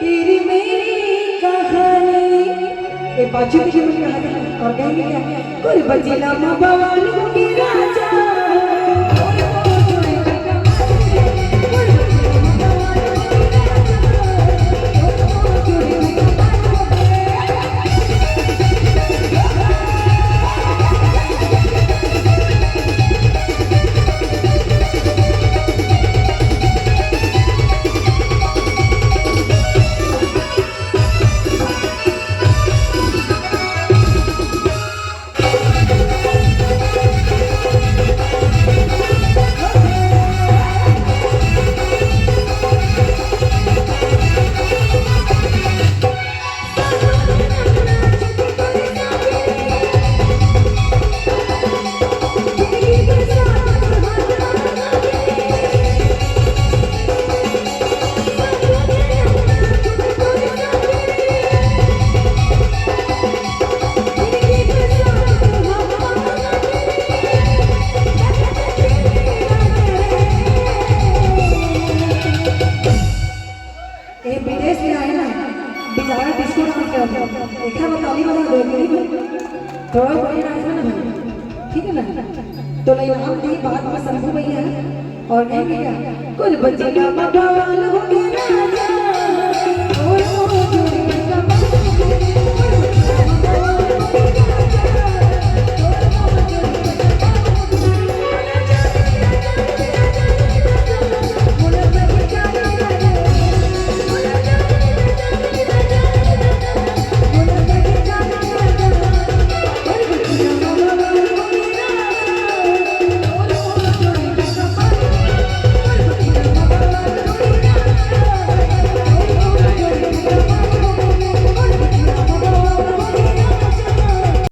तेरी मेरी कहानी ये बाजू की मेरी कहानी और कहेंगे क्या कोई बजेला बवालों की राजा विदेश में आए ना बेचारा डिस्को डांस करता है देखा वो ताली बजा दो थोड़ा बड़ी डांस में ना ठीक है ना तो लाइन दी बात में शंभू भैया और कहेंगे क्या कुछ बच्चे का बवाल हो गया